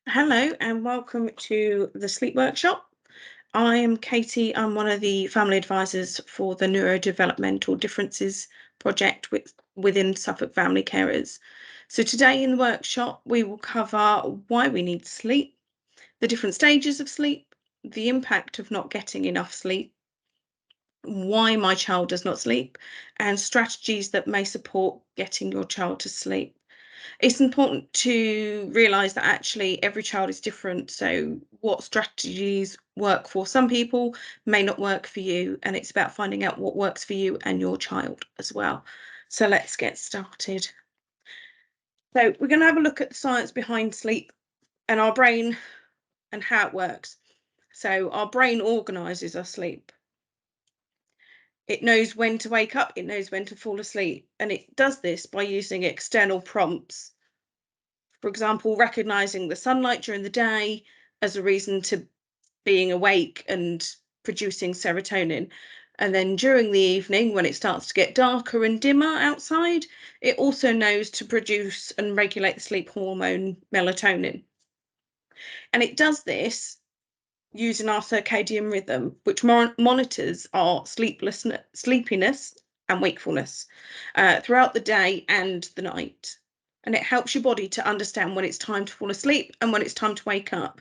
Hello and welcome to the sleep workshop. I am Katie. I'm one of the family advisors for the Neurodevelopmental Differences project within Suffolk Family Carers. So today in the workshop, we will cover why we need sleep, the different stages of sleep, the impact of not getting enough sleep, why my child does not sleep, and strategies that may support getting your child to sleep. It's important to realize that actually every child is different. So, what strategies work for some people may not work for you. And it's about finding out what works for you and your child as well. So, let's get started. So, we're going to have a look at the science behind sleep and our brain and how it works. So, our brain organizes our sleep. It knows when to wake up, it knows when to fall asleep. And it does this by using external prompts. For example, recognizing the sunlight during the day as a reason to being awake and producing serotonin. And then during the evening, when it starts to get darker and dimmer outside, it also knows to produce and regulate the sleep hormone melatonin. And it does this using our circadian rhythm, which monitors our sleepiness and wakefulness throughout the day and the night. And it helps your body to understand when it's time to fall asleep and when it's time to wake up.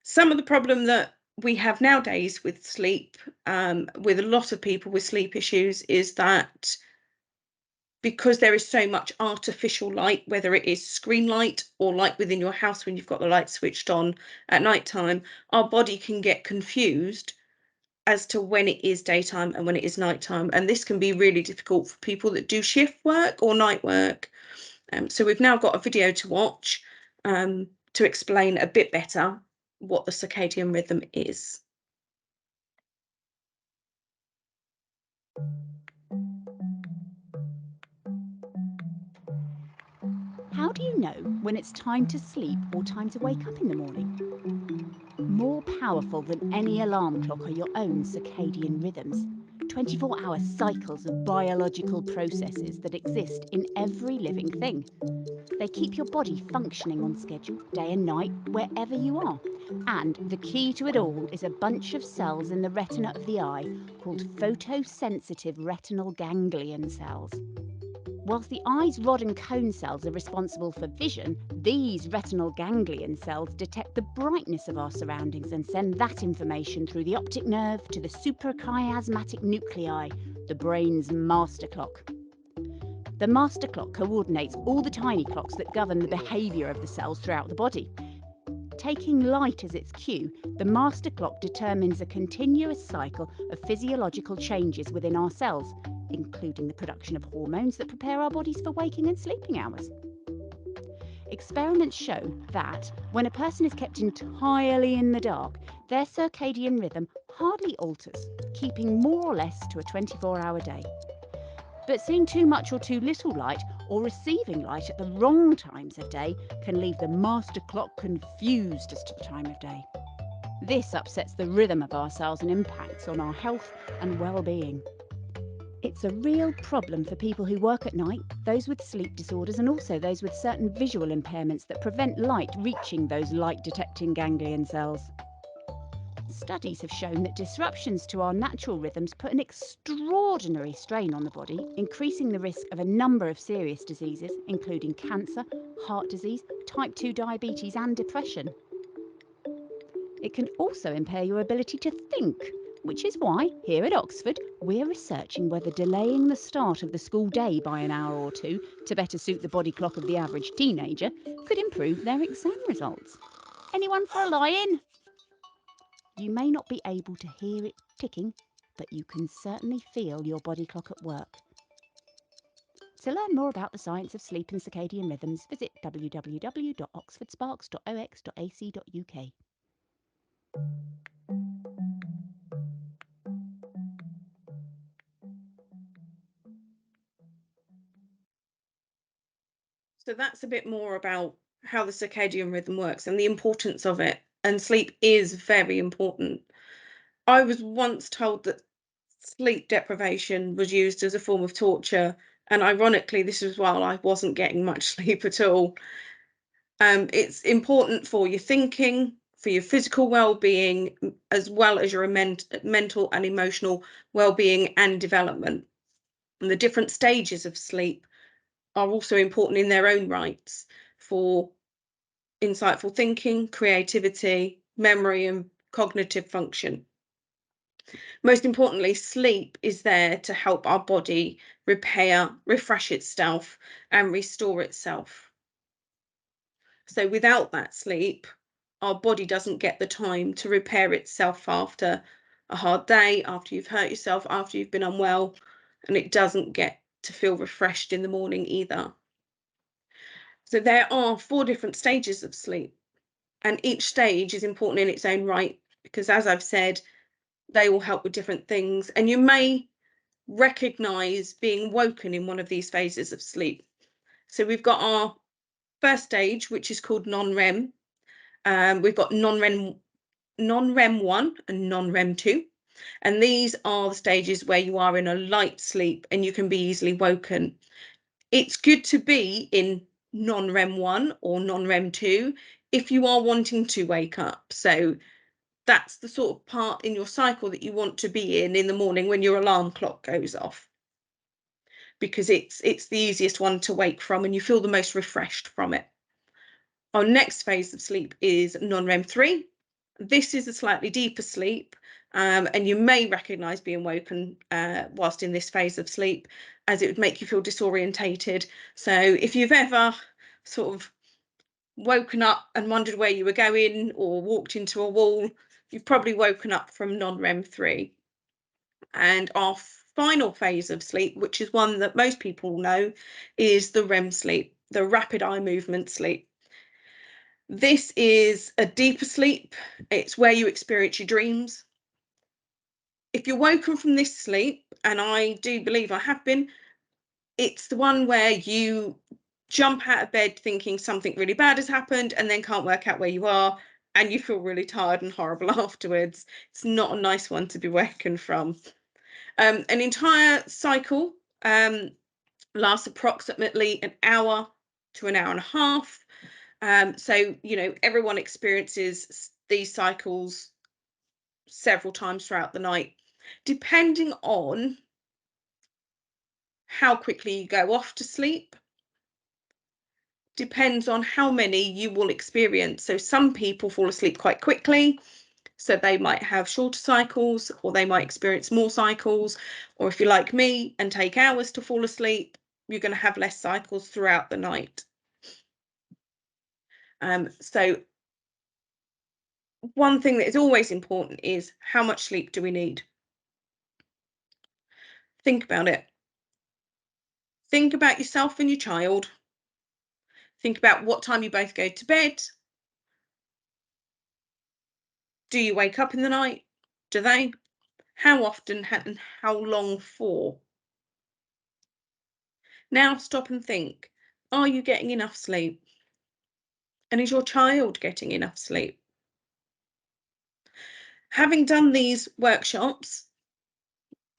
Some of the problem that we have nowadays with sleep, with a lot of people with sleep issues, is that because there is so much artificial light, whether it is screen light or light within your house when you've got the light switched on at night time, our body can get confused as to when it is daytime and when it is nighttime. And this can be really difficult for people that do shift work or night work. So we've now got a video to watch to explain a bit better what the circadian rhythm is. How do you know when it's time to sleep or time to wake up in the morning? More powerful than any alarm clock are your own circadian rhythms, 24-hour cycles of biological processes that exist in every living thing. They keep your body functioning on schedule, day and night, wherever you are. And the key to it all is a bunch of cells in the retina of the eye called photosensitive retinal ganglion cells. Whilst the eye's rod and cone cells are responsible for vision, these retinal ganglion cells detect the brightness of our surroundings and send that information through the optic nerve to the suprachiasmatic nuclei, the brain's master clock. The master clock coordinates all the tiny clocks that govern the behaviour of the cells throughout the body. Taking light as its cue, the master clock determines a continuous cycle of physiological changes within our cells, including the production of hormones that prepare our bodies for waking and sleeping hours. Experiments show that when a person is kept entirely in the dark, their circadian rhythm hardly alters, keeping more or less to a 24-hour day. But seeing too much or too little light, or receiving light at the wrong times of day, can leave the master clock confused as to the time of day. This upsets the rhythm of our cells and impacts on our health and well-being. It's a real problem for people who work at night, those with sleep disorders, and also those with certain visual impairments that prevent light reaching those light-detecting ganglion cells. Studies have shown that disruptions to our natural rhythms put an extraordinary strain on the body, increasing the risk of a number of serious diseases, including cancer, heart disease, type 2 diabetes, and depression. It can also impair your ability to think, which is why, here at Oxford, we're researching whether delaying the start of the school day by an hour or two to better suit the body clock of the average teenager could improve their exam results. Anyone for a lie-in? You may not be able to hear it ticking, but you can certainly feel your body clock at work. To learn more about the science of sleep and circadian rhythms, visit www.oxfordsparks.ox.ac.uk. So that's a bit more about how the circadian rhythm works and the importance of it. And sleep is very important. I was once told that sleep deprivation was used as a form of torture. And ironically, this was while I wasn't getting much sleep at all. It's important for your thinking, for your physical well-being, as well as your mental and emotional well-being and development. And the different stages of sleep are also important in their own rights for insightful thinking, creativity, memory, and cognitive function. Most importantly, sleep is there to help our body repair, refresh itself, and restore itself. So without that sleep, our body doesn't get the time to repair itself after a hard day, after you've hurt yourself, after you've been unwell, and it doesn't get to feel refreshed in the morning either. So there are 4 different stages of sleep, and each stage is important in its own right, because as I've said, they all help with different things, and you may recognize being woken in one of these phases of sleep. So we've got our first stage, which is called non-REM. We've got non-REM 1 and non-REM 2. And these are the stages where you are in a light sleep and you can be easily woken. It's good to be in non-REM 1 or non-REM 2 if you are wanting to wake up. So that's the sort of part in your cycle that you want to be in the morning when your alarm clock goes off, because it's the easiest one to wake from and you feel the most refreshed from it. Our next phase of sleep is non-REM 3. This is a slightly deeper sleep, and you may recognise being woken whilst in this phase of sleep, as it would make you feel disorientated. So if you've ever sort of woken up and wondered where you were going or walked into a wall, you've probably woken up from non-REM 3. And our final phase of sleep, which is one that most people know, is the REM sleep, the rapid eye movement sleep. This is a deeper sleep. It's where you experience your dreams. If you're woken from this sleep, and I do believe I have been, it's the one where you jump out of bed thinking something really bad has happened and then can't work out where you are, and you feel really tired and horrible afterwards. It's not a nice one to be woken from. An entire cycle lasts approximately an hour to an hour and a half. So, everyone experiences these cycles several times throughout the night, depending on how quickly you go off to sleep, depends on how many you will experience. So some people fall asleep quite quickly, so they might have shorter cycles, or they might experience more cycles. Or if you're like me and take hours to fall asleep, you're going to have less cycles throughout the night. So one thing that is always important is, how much sleep do we need? Think about it. Think about yourself and your child. Think about what time you both go to bed. Do you wake up in the night? Do they? How often and how long for? Now stop and think. Are you getting enough sleep? And is your child getting enough sleep? Having done these workshops,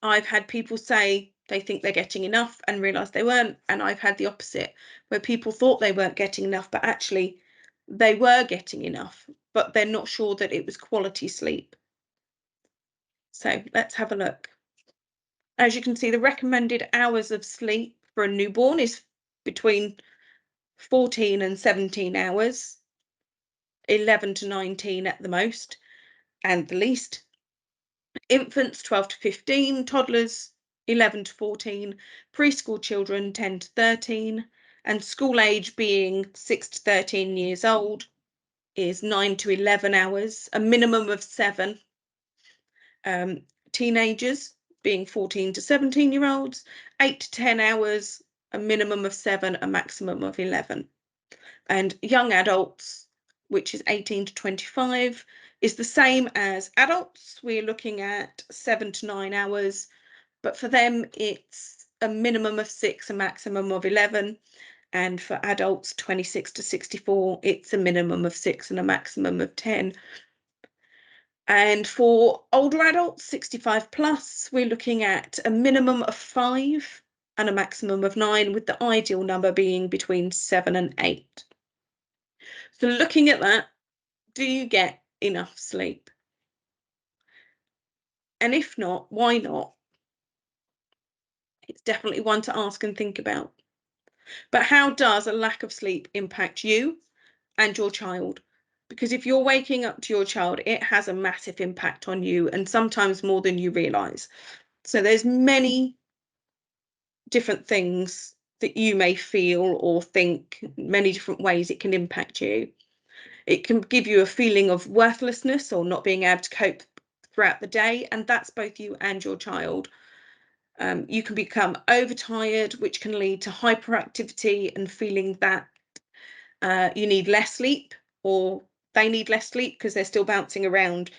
I've had people say they think they're getting enough and realise they weren't. And I've had the opposite, where people thought they weren't getting enough, but actually they were getting enough, but they're not sure that it was quality sleep. So let's have a look. As you can see, the recommended hours of sleep for a newborn is between 14 and 17 hours, 11 to 19 at the most and the least. Infants 12 to 15, toddlers 11 to 14, preschool children 10 to 13, and school age being 6 to 13 years old is 9 to 11 hours, a minimum of 7. Teenagers being 14 to 17-year-olds, 8 to 10 hours, a minimum of 7, a maximum of 11. And young adults, which is 18 to 25, is the same as adults. We're looking at 7 to 9 hours, but for them it's a minimum of 6, a maximum of 11. And for adults 26 to 64, it's a minimum of 6 and a maximum of 10. And for older adults, 65 plus, we're looking at a minimum of 5 and a maximum of 9, with the ideal number being between 7 and 8. So looking at that, do you get enough sleep? And if not, why not? It's definitely one to ask and think about. But how does a lack of sleep impact you and your child? Because if you're waking up to your child, it has a massive impact on you, and sometimes more than you realize. So there's many different things that you may feel or think, many different ways it can impact you. It can give you a feeling of worthlessness or not being able to cope throughout the day, and that's both you and your child. You can become overtired, which can lead to hyperactivity and feeling that you need less sleep, or they need less sleep because they're still bouncing around.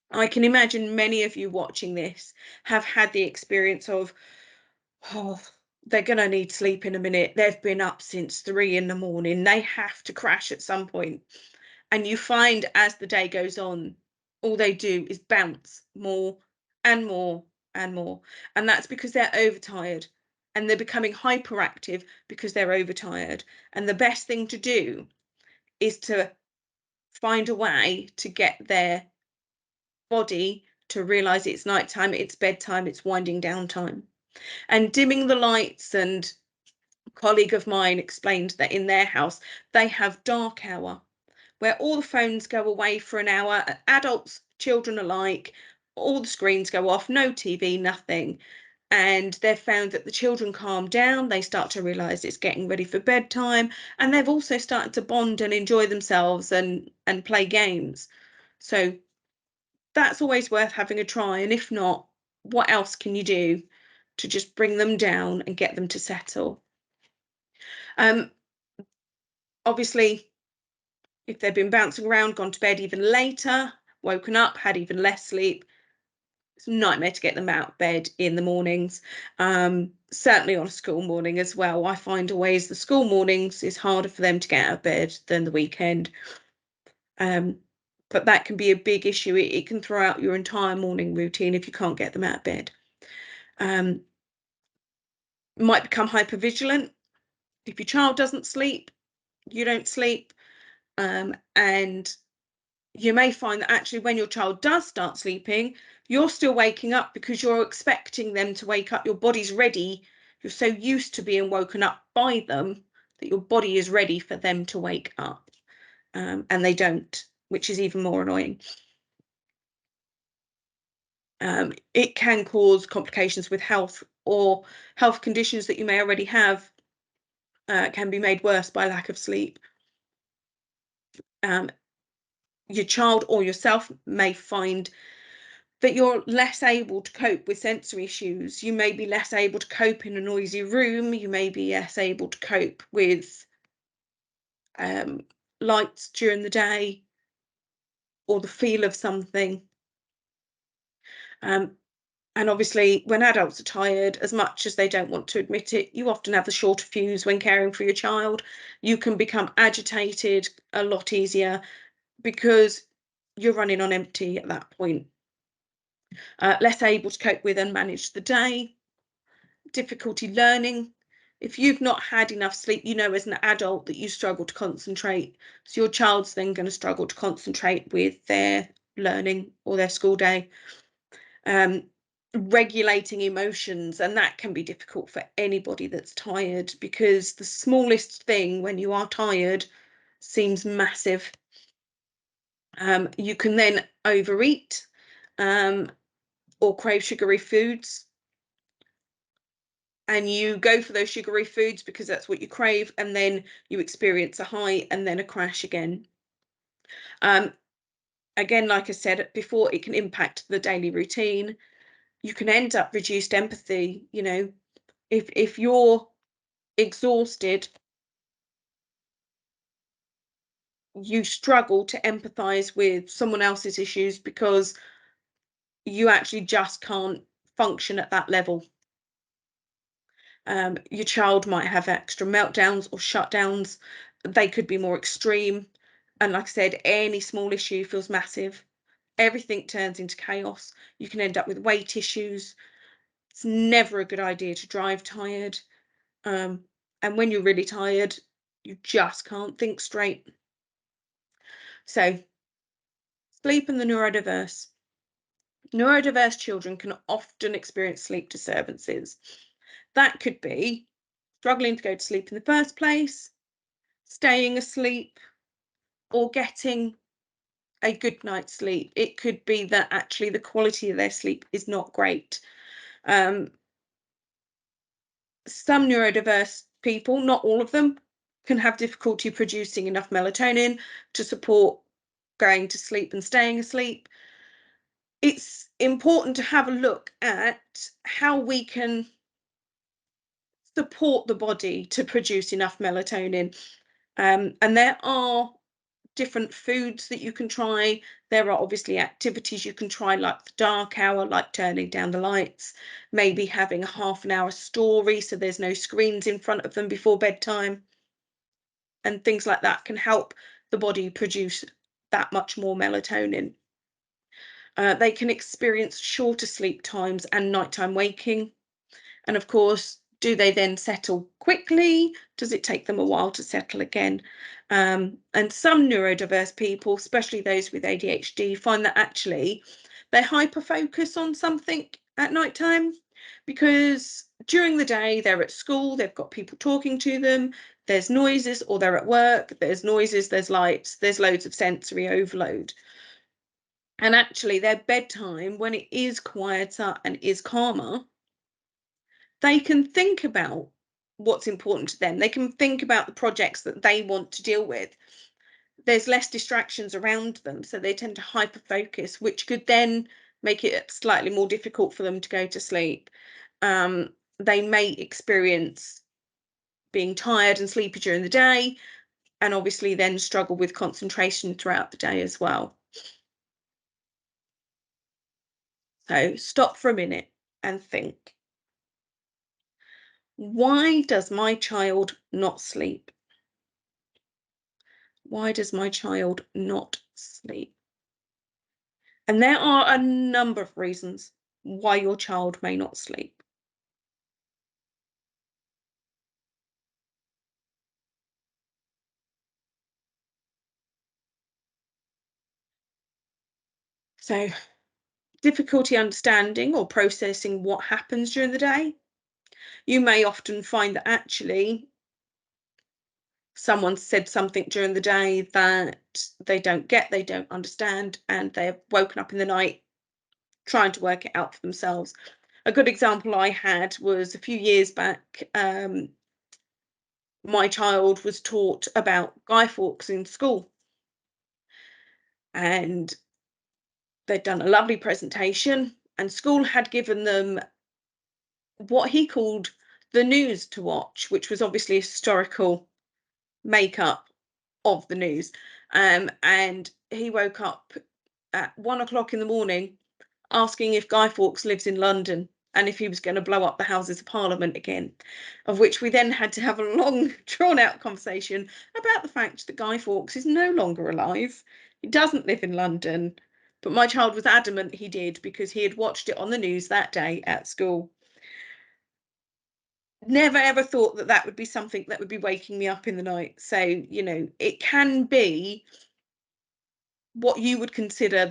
I can imagine many of you watching this have had the experience of, oh, they're going to need sleep in a minute. They've been up since 3 in the morning. They have to crash at some point. And you find as the day goes on, all they do is bounce more and more and more. And that's because they're overtired, and they're becoming hyperactive because they're overtired. And the best thing to do is to find a way to get their body to realize it's nighttime, it's bedtime, it's winding down time. And dimming the lights, and a colleague of mine explained that in their house they have dark hour where all the phones go away for an hour, adults, children alike, all the screens go off, no TV, nothing. And they've found that the children calm down, they start to realize it's getting ready for bedtime, and they've also started to bond and enjoy themselves and play games. So that's always worth having a try. And if not, what else can you do to just bring them down and get them to settle? Um, Obviously, if they've been bouncing around, gone to bed even later, woken up, had even less sleep, it's a nightmare to get them out of bed in the mornings. Certainly on a school morning as well. I find always the school mornings is harder for them to get out of bed than the weekend. But that can be a big issue. It can throw out your entire morning routine if you can't get them out of bed. Um, might become hypervigilant. If your child doesn't sleep, you don't sleep. And you may find that actually when your child does start sleeping, you're still waking up because you're expecting them to wake up. Your body's ready. You're so used to being woken up by them that your body is ready for them to wake up. And they don't, which is even more annoying. It can cause complications with health, or health conditions that you may already have can be made worse by lack of sleep. Your child or yourself may find that you're less able to cope with sensory issues. You may be less able to cope in a noisy room. You may be less able to cope with lights during the day, or the feel of something. Um, and obviously, when adults are tired, as much as they don't want to admit it, you often have the shorter fuse when caring for your child. You can become agitated a lot easier because you're running on empty at that point. Less able to cope with and manage the day, difficulty learning. If you've not had enough sleep, you know as an adult that you struggle to concentrate. So your child's then going to struggle to concentrate with their learning or their school day. Regulating emotions, and that can be difficult for anybody that's tired, because the smallest thing when you are tired seems massive. You can then overeat, or crave sugary foods, and you go for those sugary foods because that's what you crave, and then you experience a high and then a crash again. Um, Again, like I said before, it can impact the daily routine. You can end up reduced empathy. If you're exhausted, you struggle to empathize with someone else's issues because you actually just can't function at that level. Your child might have extra meltdowns or shutdowns. They could be more extreme. And like I said, any small issue feels massive. Everything turns into chaos. You can end up with weight issues. It's never a good idea to drive tired. And when you're really tired, you just can't think straight. So sleep and the neurodiverse. Neurodiverse children can often experience sleep disturbances. That could be struggling to go to sleep in the first place, staying asleep, or getting a good night's sleep. It could be that actually the quality of their sleep is not great. Um, some neurodiverse people, not all of them, can have difficulty producing enough melatonin to support going to sleep and staying asleep. It's important to have a look at how we can support the body to produce enough melatonin. And there are different foods that you can try. There are obviously activities you can try, like the dark hour, like turning down the lights, maybe having a half an hour story so there's no screens in front of them before bedtime. And things like that can help the body produce that much more melatonin. They can experience shorter sleep times and nighttime waking. And of course, do they then settle quickly? Does it take them a while to settle again? And some neurodiverse people, especially those with ADHD, find that actually they hyper focus on something at night time, because during the day they're at school, they've got people talking to them, there's noises, or they're at work, there's noises, there's lights, there's loads of sensory overload. And actually, their bedtime, when it is quieter and is calmer, they can think about what's important to them. They can think about the projects that they want to deal with. There's less distractions around them, so they tend to hyper focus, which could then make it slightly more difficult for them to go to sleep. They may experience being tired and sleepy during the day, and obviously then struggle with concentration throughout the day as well. So stop for a minute and think, why does my child not sleep? Why does my child not sleep? And there are a number of reasons why your child may not sleep. So, difficulty understanding or processing what happens during the day. You may often find that actually someone said something during the day that they don't get, they don't understand, and they've woken up in the night trying to work it out for themselves. A good example I had was a few years back. My child was taught about Guy Fawkes in school, and they'd done a lovely presentation, and school had given them what he called the news to watch, which was obviously a historical makeup of the news. And he woke up at 1 o'clock in the morning asking if Guy Fawkes lives in London and if he was going to blow up the Houses of Parliament again. Of which we then had to have a long, drawn out conversation about the fact that Guy Fawkes is no longer alive. He doesn't live in London. But my child was adamant he did, because he had watched it on the news that day at school. Never ever thought that that would be something that would be waking me up in the night. So, it can be what you would consider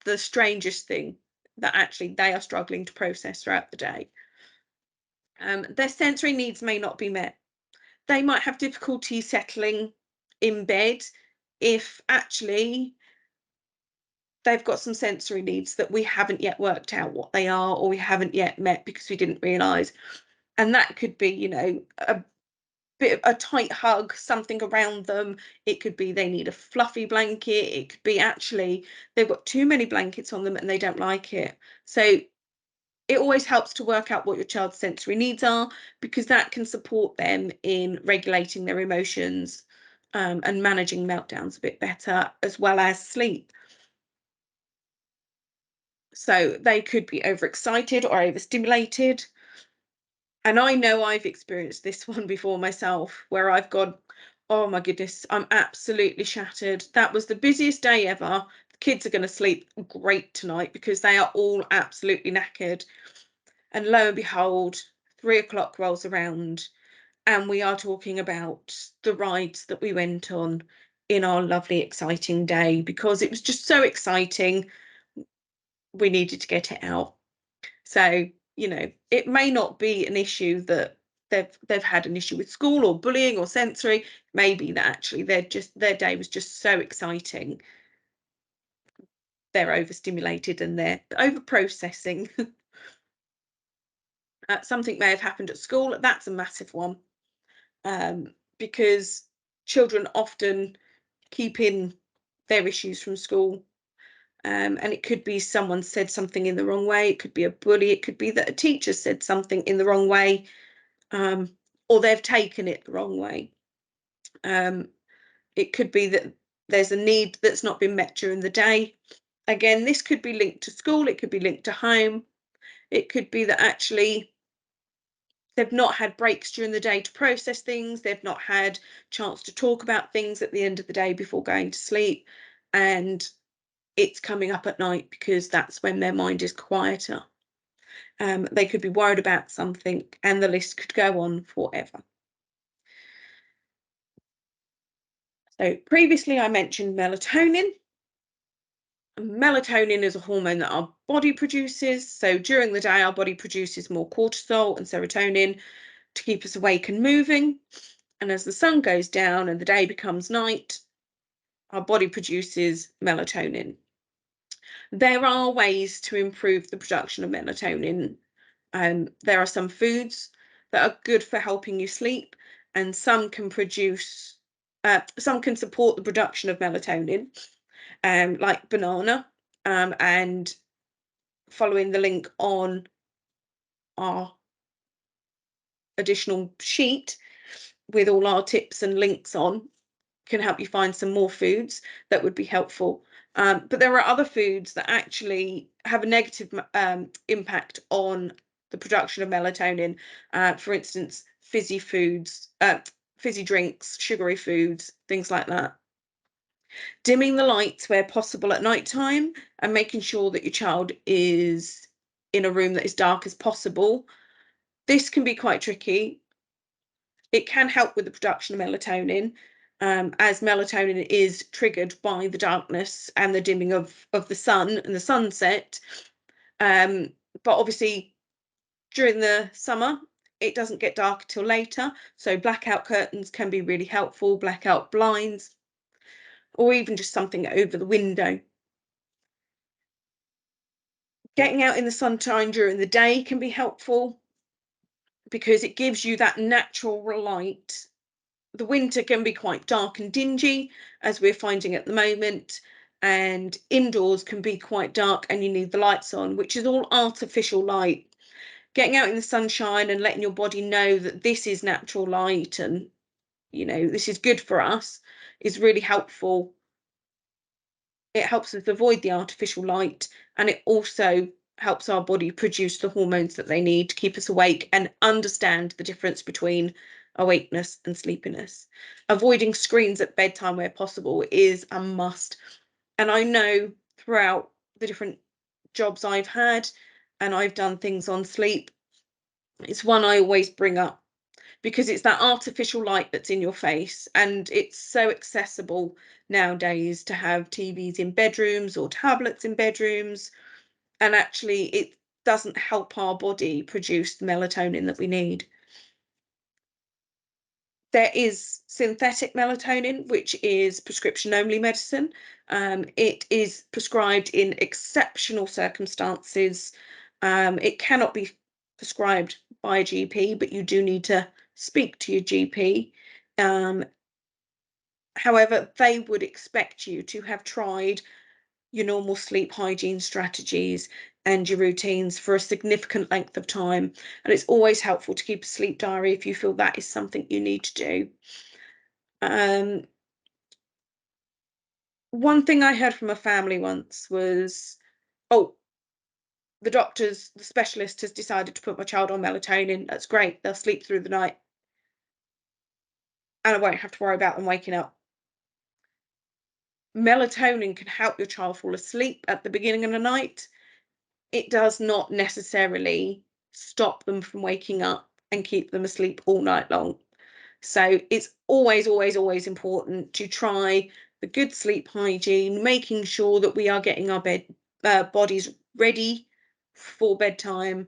the strangest thing that actually they are struggling to process throughout the day. Their sensory needs may not be met. They might have difficulty settling in bed if actually they've got some sensory needs that we haven't yet worked out what they are, or we haven't yet met because we didn't realize. And that could be, a bit of a tight hug, something around them. It could be they need a fluffy blanket. It could be actually they've got too many blankets on them and they don't like it. So it always helps to work out what your child's sensory needs are, because that can support them in regulating their emotions, and managing meltdowns a bit better, as well as sleep. So they could be overexcited or overstimulated. And I know I've experienced this one before myself, where I've gone, oh my goodness, I'm absolutely shattered. That was the busiest day ever. The kids are going to sleep great tonight because they are all absolutely knackered. And lo and behold, 3 o'clock rolls around, and we are talking about the rides that we went on in our lovely, exciting day, because it was just so exciting. We needed to get it out. So, it may not be an issue that they've had an issue with school or bullying or sensory. Maybe that actually their day was just so exciting. They're overstimulated and they're over processing. Something may have happened at school. That's a massive one, because children often keep in their issues from school. And it could be someone said something in the wrong way. It could be a bully. It could be that a teacher said something in the wrong way, or they've taken it the wrong way. It could be that there's a need that's not been met during the day. Again, this could be linked to school. It could be linked to home. It could be that actually they've not had breaks during the day to process things. They've not had chance to talk about things at the end of the day before going to sleep. And it's coming up at night because that's when their mind is quieter. They could be worried about something, and the list could go on forever. So previously I mentioned melatonin. Melatonin is a hormone that our body produces. So during the day, our body produces more cortisol and serotonin to keep us awake and moving. And as the sun goes down and the day becomes night, our body produces melatonin. There are ways to improve the production of melatonin. There are some foods that are good for helping you sleep, and some can support the production of melatonin, like banana. And following the link on our additional sheet with all our tips and links on can help you find some more foods that would be helpful. But there are other foods that actually have a negative impact on the production of melatonin. For instance, fizzy foods, fizzy drinks, sugary foods, things like that. Dimming the lights where possible at night time and making sure that your child is in a room that is dark as possible. This can be quite tricky. It can help with the production of melatonin, as melatonin is triggered by the darkness and the dimming of the sun and the sunset. But obviously, during the summer, it doesn't get dark until later. So blackout curtains can be really helpful, blackout blinds, or even just something over the window. Getting out in the sunshine during the day can be helpful because it gives you that natural light. The winter can be quite dark and dingy, as we're finding at the moment, and indoors can be quite dark and you need the lights on, which is all artificial light. Getting out in the sunshine and letting your body know that this is natural light and this is good for us is really helpful. It helps us avoid the artificial light, and it also helps our body produce the hormones that they need to keep us awake and understand the difference between awakeness and sleepiness. Avoiding screens at bedtime where possible is a must. And I know throughout the different jobs I've had, and I've done things on sleep, it's one I always bring up because it's that artificial light that's in your face, and it's so accessible nowadays to have TVs in bedrooms or tablets in bedrooms, and actually it doesn't help our body produce the melatonin that we need. There is synthetic melatonin, which is prescription only medicine. It is prescribed in exceptional circumstances. It cannot be prescribed by a GP, but you do need to speak to your GP. However, they would expect you to have tried your normal sleep hygiene strategies and your routines for a significant length of time. And it's always helpful to keep a sleep diary if you feel that is something you need to do. One thing I heard from a family once was, oh, the specialist has decided to put my child on melatonin. That's great. They'll sleep through the night and I won't have to worry about them waking up. Melatonin can help your child fall asleep at the beginning of the night. It does not necessarily stop them from waking up and keep them asleep all night long. So it's always, always, always important to try the good sleep hygiene, making sure that we are getting our bodies ready for bedtime,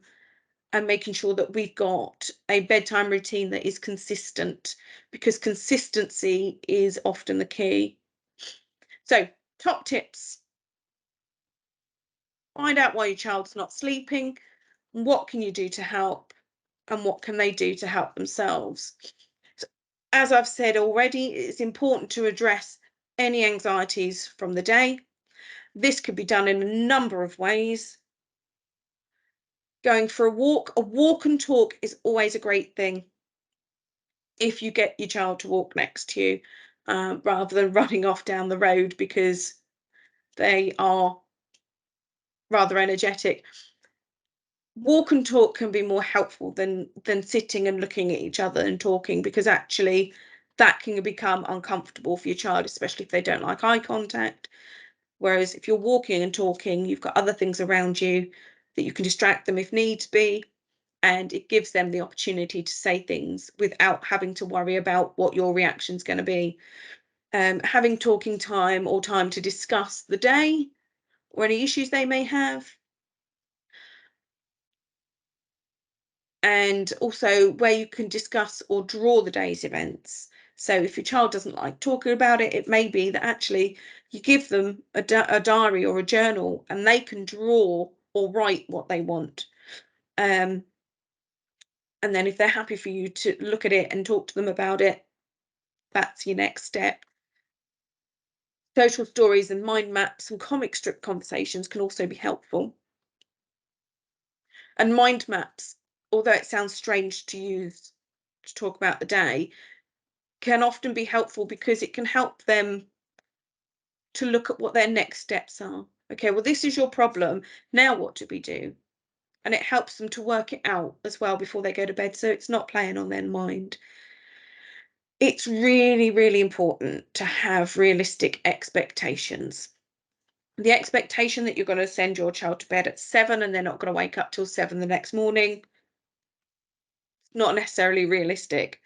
and making sure that we've got a bedtime routine that is consistent, because consistency is often the key. So, top tips: find out why your child's not sleeping, what can you do to help, and what can they do to help themselves. So, as I've said already, it's important to address any anxieties from the day. This could be done in a number of ways. Going for a walk and talk is always a great thing if you get your child to walk next to you, rather than running off down the road because they are rather energetic. Walk and talk can be more helpful than sitting and looking at each other and talking, because actually that can become uncomfortable for your child, especially if they don't like eye contact. Whereas if you're walking and talking, you've got other things around you that you can distract them if needs be, and it gives them the opportunity to say things without having to worry about what your reaction's going to be. Having talking time or time to discuss the day or any issues they may have, and also where you can discuss or draw the day's events. So if your child doesn't like talking about it, it may be that actually you give them a diary or a journal and they can draw or write what they want. And then if they're happy for you to look at it and talk to them about it, that's your next step. Social stories and mind maps and comic strip conversations can also be helpful. And mind maps, although it sounds strange to use to talk about the day, can often be helpful because it can help them to look at what their next steps are. Okay, well, this is your problem. Now, what do we do? And it helps them to work it out as well before they go to bed, so it's not playing on their mind. It's really, really important to have realistic expectations. The expectation that you're going to send your child to bed at 7 and they're not going to wake up till 7 the next morning, not necessarily realistic.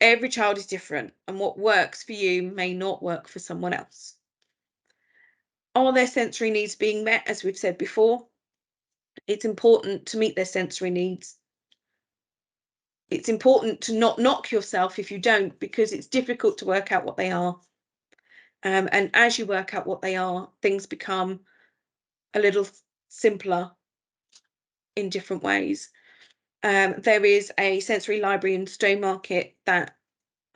Every child is different, and what works for you may not work for someone else. Are their sensory needs being met? As we've said before, it's important to meet their sensory needs. It's important to not knock yourself if you don't, because it's difficult to work out what they are. And as you work out what they are, things become a little simpler in different ways. There is a sensory library in Stowmarket that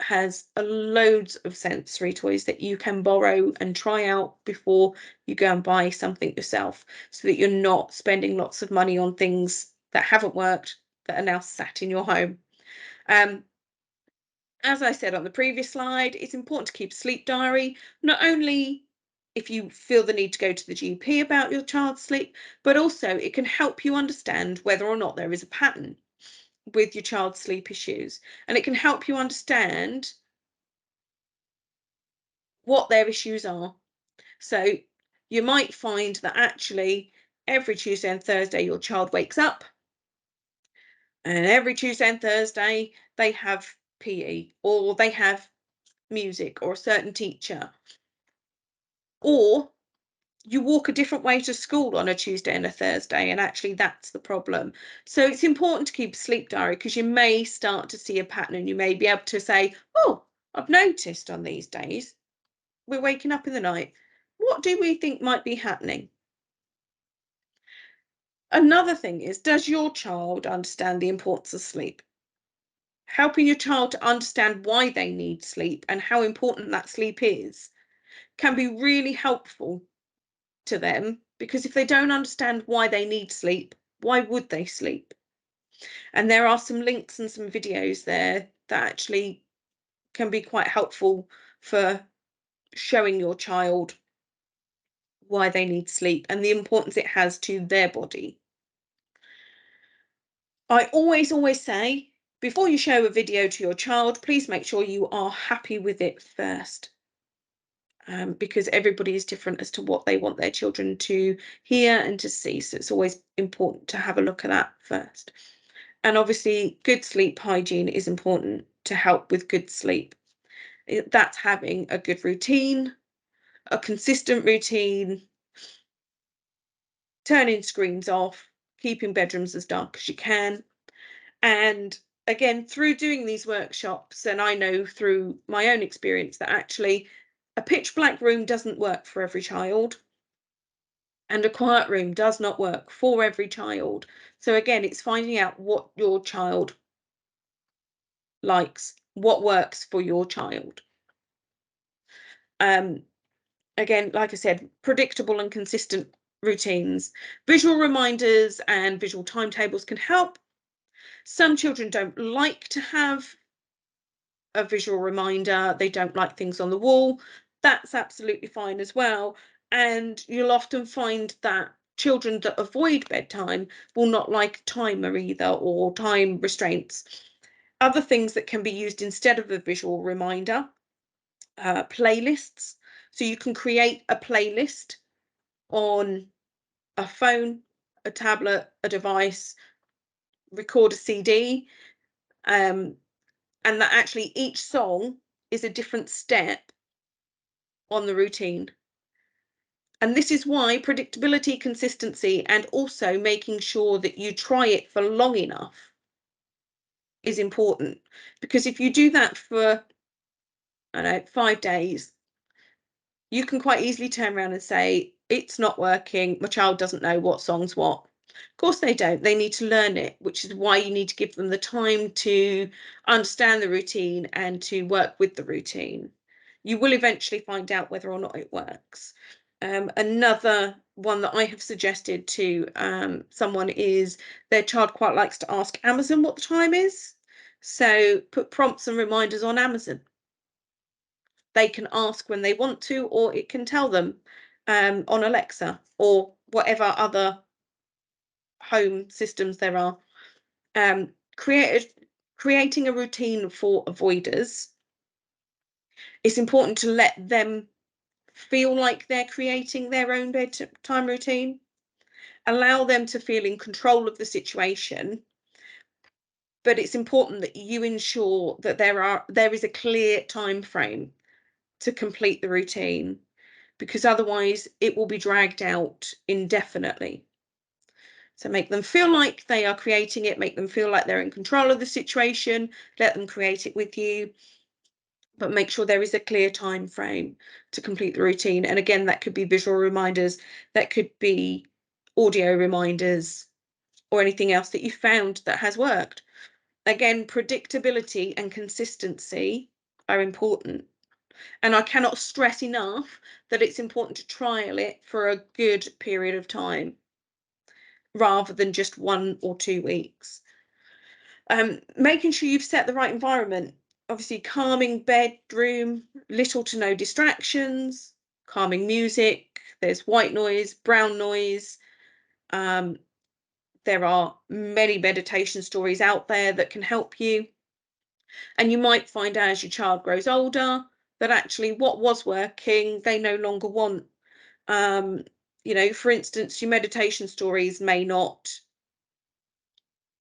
has loads of sensory toys that you can borrow and try out before you go and buy something yourself, so that you're not spending lots of money on things that haven't worked, that are now sat in your home. As I said on the previous slide, it's important to keep a sleep diary, not only if you feel the need to go to the GP about your child's sleep, but also it can help you understand whether or not there is a pattern with your child's sleep issues. And it can help you understand what their issues are. So you might find that actually every Tuesday and Thursday your child wakes up, and every Tuesday and Thursday they have PE, or they have music, or a certain teacher. Or you walk a different way to school on a Tuesday and a Thursday, and actually that's the problem. So it's important to keep a sleep diary, because you may start to see a pattern, and you may be able to say, oh, I've noticed on these days we're waking up in the night. What do we think might be happening? Another thing is, does your child understand the importance of sleep? Helping your child to understand why they need sleep and how important that sleep is can be really helpful to them, because if they don't understand why they need sleep, why would they sleep? And there are some links and some videos there that actually can be quite helpful for showing your child why they need sleep and the importance it has to their body. I always say, before you show a video to your child, please make sure you are happy with it first. Because everybody is different as to what they want their children to hear and to see. So it's always important to have a look at that first. And obviously, good sleep hygiene is important. to help with good sleep. That's having a good routine, a consistent routine, turning screens off, keeping bedrooms as dark as you can. And again, through doing these workshops, and I know through my own experience that actually a pitch black room doesn't work for every child, and a quiet room does not work for every child. So again, it's finding out what your child likes, what works for your child. Um, Again, like I said, predictable and consistent routines. Visual reminders and visual timetables can help. Some children don't like to have a visual reminder, they don't like things on the wall. That's absolutely fine as well. And you'll often find that children that avoid bedtime will not like a timer either, or time restraints. Other things that can be used instead of a visual reminder, playlists. So you can create a playlist on a phone, a tablet, a device, record a CD, and that actually each song is a different step on the routine. And this is why predictability, consistency, and also making sure that you try it for long enough is important. Because if you do that for, I don't know, 5 days, you can quite easily turn around and say, it's not working, my child doesn't know what song's what. Of course they don't. They need to learn it, which is why you need to give them the time to understand the routine and to work with the routine. You will eventually find out whether or not it works. Another one that I have suggested to someone is their child quite likes to ask Amazon what the time is. So put prompts and reminders on Amazon. They can ask when they want to, or it can tell them on Alexa or whatever other home systems there are. Um, creating a routine for avoiders. It's important to let them feel like they're creating their own bedtime routine. Allow them to feel in control of the situation, but it's important that you ensure that there is a clear time frame to complete the routine, because otherwise it will be dragged out indefinitely. So make them feel like they are creating it, make them feel like they're in control of the situation, let them create it with you, but make sure there is a clear time frame to complete the routine. And again, that could be visual reminders, that could be audio reminders, or anything else that you found that has worked. Again, predictability and consistency are important. And I cannot stress enough that it's important to trial it for a good period of time rather than just 1 or 2 weeks. Making sure you've set the right environment. Obviously, calming bedroom, little to no distractions, calming music. There's white noise, brown noise. Um, there are many meditation stories out there that can help you. And you might find out as your child grows older that actually what was working, they no longer want. Um, for instance, your meditation stories may not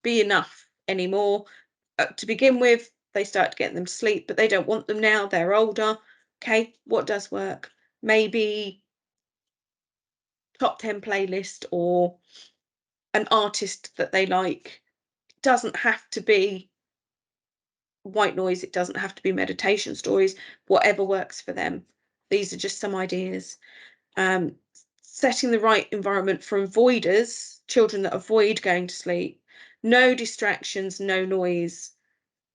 be enough anymore. To begin with, they start to get them to sleep, but they don't want them now. They're older. Okay, what does work? Maybe top 10 playlist or an artist that they like. It doesn't have to be white noise. It doesn't have to be meditation stories. Whatever works for them. These are just some ideas. Um, Setting the right environment for avoiders, children that avoid going to sleep. No distractions, no noise,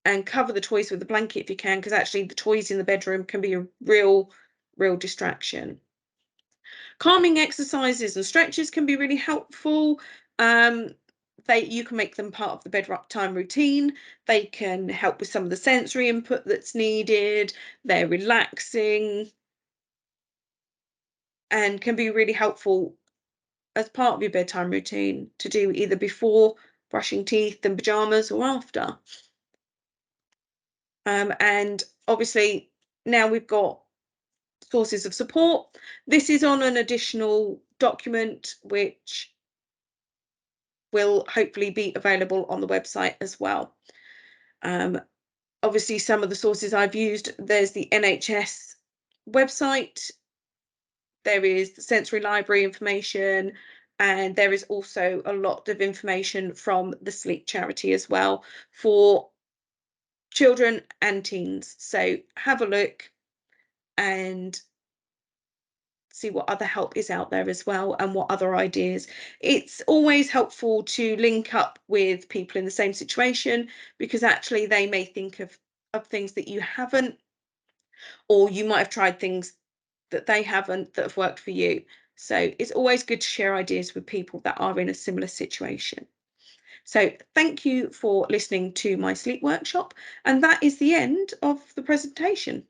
and cover the toys with a blanket if you can, because actually the toys in the bedroom can be a real distraction. Calming exercises and stretches can be really helpful. Um, you can make them part of the bedtime routine. They can help with some of the sensory input that's needed. They're relaxing and can be really helpful as part of your bedtime routine to do either before brushing teeth and pajamas or after. And obviously now we've got sources of support. This is on an additional document which will hopefully be available on the website as well. Obviously, some of the sources I've used, there's the NHS website, there is the sensory library information, and there is also a lot of information from the sleep charity as well for children and teens. So have a look and see what other help is out there as well, and what other ideas. It's always helpful to link up with people in the same situation, because actually they may think of things that you haven't, or you might have tried things that they haven't that have worked for you. So it's always good to share ideas with people that are in a similar situation. So thank you for listening to my sleep workshop, and that is the end of the presentation.